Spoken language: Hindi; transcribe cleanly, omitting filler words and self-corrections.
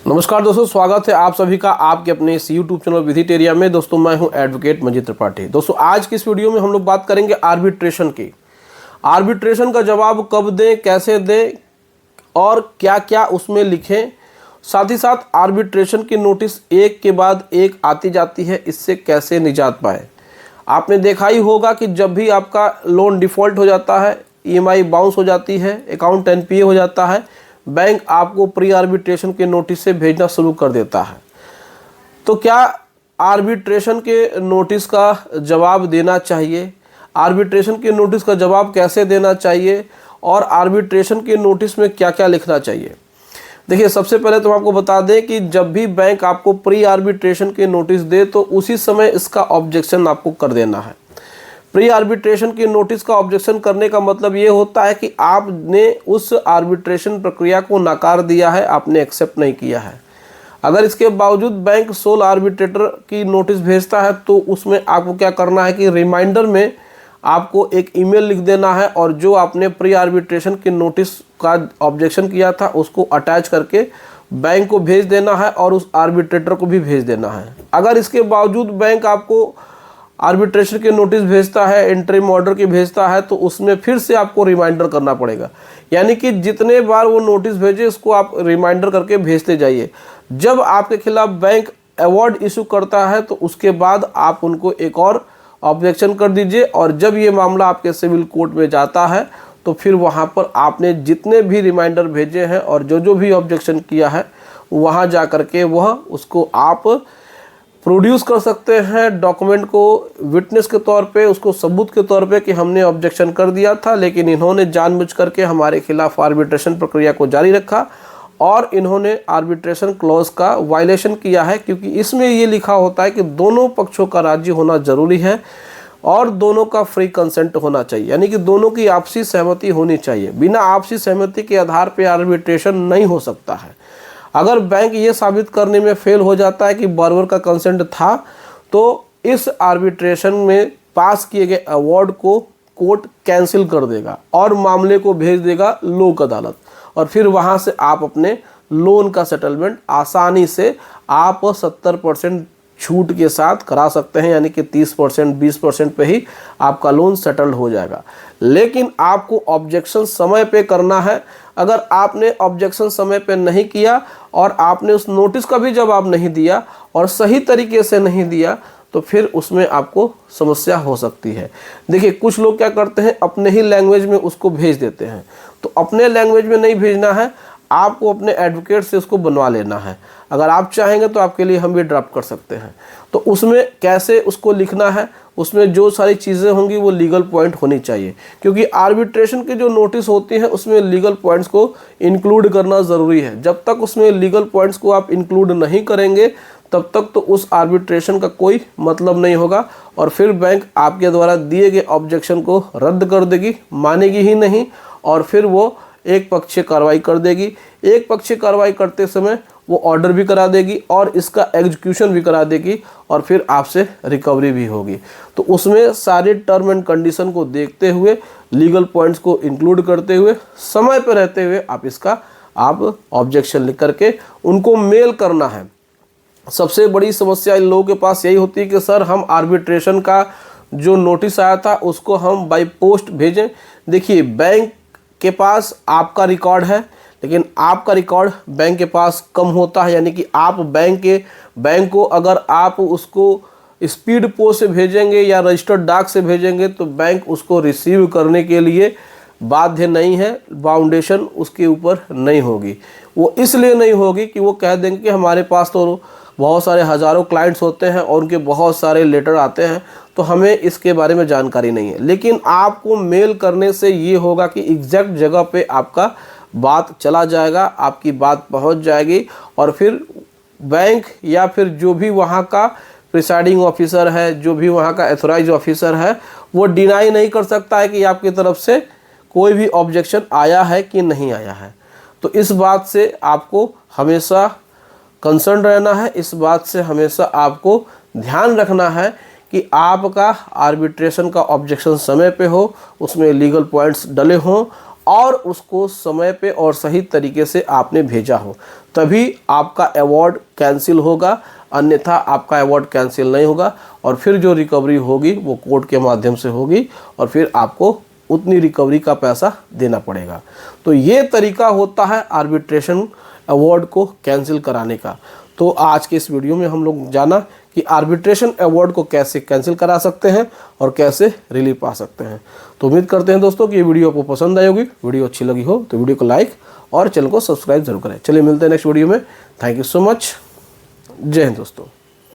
नमस्कार दोस्तों, स्वागत है आप सभी का आपके अपने इस यूट्यूब चैनल विजिटेरिया में। दोस्तों मैं हूं एडवोकेट मंजीत त्रिपाठी। दोस्तों आज की इस वीडियो में हम लोग बात करेंगे आर्बिट्रेशन की। आर्बिट्रेशन का जवाब कब दें, कैसे दें और क्या क्या उसमें लिखें। साथ ही साथ आर्बिट्रेशन की नोटिस एक के बाद एक आती जाती है, इससे कैसे निजात पाए। आपने देखा ही होगा कि जब भी आपका लोन डिफ़ॉल्ट हो जाता है, ईएमआई बाउंस हो जाती है, अकाउंट एनपीए हो जाता है, बैंक आपको प्री आर्बिट्रेशन के नोटिस से भेजना शुरू कर देता है। तो क्या आर्बिट्रेशन के नोटिस का जवाब देना चाहिए, आर्बिट्रेशन के नोटिस का जवाब कैसे देना चाहिए और आर्बिट्रेशन के नोटिस में क्या क्या लिखना चाहिए। देखिए, सबसे पहले तो हम आपको बता दें कि जब भी बैंक आपको प्री आर्बिट्रेशन के नोटिस दे तो उसी समय इसका ऑब्जेक्शन आपको कर देना है। प्री आर्बिट्रेशन के नोटिस का ऑब्जेक्शन करने का मतलब ये होता है कि आपने उस आर्बिट्रेशन प्रक्रिया को नकार दिया है, आपने एक्सेप्ट नहीं किया है। अगर इसके बावजूद बैंक सोल आर्बिट्रेटर की नोटिस भेजता है तो उसमें आपको क्या करना है कि रिमाइंडर में आपको एक ईमेल लिख देना है और जो आपने प्री आर्बिट्रेशन के नोटिस का ऑब्जेक्शन किया था उसको अटैच करके बैंक को भेज देना है और उस आर्बिट्रेटर को भी भेज देना है। अगर इसके बावजूद बैंक आपको आर्बिट्रेशन के नोटिस भेजता है, इंटरिम ऑर्डर की भेजता है, तो उसमें फिर से आपको रिमाइंडर करना पड़ेगा। यानी कि जितने बार वो नोटिस भेजे उसको आप रिमाइंडर करके भेजते जाइए। जब आपके खिलाफ बैंक अवार्ड इशू करता है तो उसके बाद आप उनको एक और ऑब्जेक्शन कर दीजिए और जब ये मामला आपके सिविल कोर्ट में जाता है तो फिर वहाँ पर आपने जितने भी रिमाइंडर भेजे हैं और जो भी ऑब्जेक्शन किया है वहाँ जा कर के वह उसको आप प्रोड्यूस कर सकते हैं डॉक्यूमेंट को विटनेस के तौर पे, उसको सबूत के तौर पे कि हमने ऑब्जेक्शन कर दिया था लेकिन इन्होंने जानबूझ करके हमारे खिलाफ आर्बिट्रेशन प्रक्रिया को जारी रखा और इन्होंने आर्बिट्रेशन क्लॉज का वायलेशन किया है। क्योंकि इसमें ये लिखा होता है कि दोनों पक्षों का राजी होना जरूरी है और दोनों का फ्री कंसेंट होना चाहिए, यानी कि दोनों की आपसी सहमति होनी चाहिए। बिना आपसी सहमति के आधार पर आर्बिट्रेशन नहीं हो सकता है। अगर बैंक ये साबित करने में फेल हो जाता है कि बॉरोवर का कंसेंट था तो इस आर्बिट्रेशन में पास किए गए अवार्ड को कोर्ट कैंसिल कर देगा और मामले को भेज देगा लोक अदालत और फिर वहाँ से आप अपने लोन का सेटलमेंट आसानी से आप 70% छूट के साथ करा सकते हैं, यानी कि 30% 20% पे ही आपका लोन सेटल्ड हो जाएगा। लेकिन आपको ऑब्जेक्शन समय पे करना है। अगर आपने ऑब्जेक्शन समय पे नहीं किया और आपने उस नोटिस का भी जवाब नहीं दिया और सही तरीके से नहीं दिया तो फिर उसमें आपको समस्या हो सकती है। देखिए, कुछ लोग क्या करते हैं, अपने ही लैंग्वेज में उसको भेज देते हैं। तो अपने लैंग्वेज में नहीं भेजना है, आपको अपने एडवोकेट से उसको बनवा लेना है। अगर आप चाहेंगे तो आपके लिए हम भी ड्राफ्ट कर सकते हैं। तो उसमें कैसे उसको लिखना है, उसमें जो सारी चीज़ें होंगी वो लीगल पॉइंट होनी चाहिए। क्योंकि आर्बिट्रेशन के जो नोटिस होती हैं उसमें लीगल पॉइंट्स को इंक्लूड करना ज़रूरी है। जब तक उसमें लीगल पॉइंट्स को आप इंक्लूड नहीं करेंगे तब तक तो उस आर्बिट्रेशन का कोई मतलब नहीं होगा और फिर बैंक आपके द्वारा दिए गए ऑब्जेक्शन को रद्द कर देगी, मानेगी ही नहीं और फिर वो एक पक्षीय कार्रवाई कर देगी। एक पक्षीय कार्रवाई करते समय वो ऑर्डर भी करा देगी और इसका एग्जीक्यूशन भी करा देगी और फिर आपसे रिकवरी भी होगी। तो उसमें सारे टर्म एंड कंडीशन को देखते हुए, लीगल पॉइंट्स को इंक्लूड करते हुए, समय पर रहते हुए आप ऑब्जेक्शन लिख करके उनको मेल करना है। सबसे बड़ी समस्या इन लोगों के पास यही होती है कि सर हम आर्बिट्रेशन का जो नोटिस आया था उसको हम बाय पोस्ट भेजें। देखिए, बैंक के पास आपका रिकॉर्ड है लेकिन आपका रिकॉर्ड बैंक के पास कम होता है, यानी कि आप बैंक को अगर आप उसको स्पीड पोस्ट से भेजेंगे या रजिस्टर्ड डाक से भेजेंगे तो बैंक उसको रिसीव करने के लिए बाध्य नहीं है, बाउंडेशन उसके ऊपर नहीं होगी। वो इसलिए नहीं होगी कि वो कह देंगे कि हमारे पास तो बहुत सारे हज़ारों क्लाइंट्स होते हैं और उनके बहुत सारे लेटर आते हैं तो हमें इसके बारे में जानकारी नहीं है। लेकिन आपको मेल करने से ये होगा कि एग्जैक्ट जगह पे आपका बात चला जाएगा, आपकी बात पहुंच जाएगी और फिर बैंक या फिर जो भी वहाँ का प्रिसाइडिंग ऑफिसर है, जो भी वहाँ का एथोराइज ऑफिसर है, वो डिनाई नहीं कर सकता है कि आपकी तरफ से कोई भी ऑब्जेक्शन आया है कि नहीं आया है। तो इस बात से आपको हमेशा कंसर्न रहना है, इस बात से हमेशा आपको ध्यान रखना है कि आपका आर्बिट्रेशन का ऑब्जेक्शन समय पे हो, उसमें लीगल पॉइंट्स डले हों और उसको समय पे और सही तरीके से आपने भेजा हो, तभी आपका अवार्ड कैंसिल होगा, अन्यथा आपका अवार्ड कैंसिल नहीं होगा। और फिर जो रिकवरी होगी वो कोर्ट के माध्यम से होगी और फिर आपको उतनी रिकवरी का पैसा देना पड़ेगा। तो ये तरीका होता है आर्बिट्रेशन अवार्ड को कैंसिल कराने का। तो आज के इस वीडियो में हम लोग जाना कि आर्बिट्रेशन अवार्ड को कैसे कैंसिल करा सकते हैं और कैसे रिलीफ पा सकते हैं। तो उम्मीद करते हैं दोस्तों कि ये वीडियो आपको पसंद आई होगी। वीडियो अच्छी लगी हो तो वीडियो को लाइक और चैनल को सब्सक्राइब जरूर करें। चलिए मिलते हैं नेक्स्ट वीडियो में। Thank you so much. जय हिंद दोस्तों।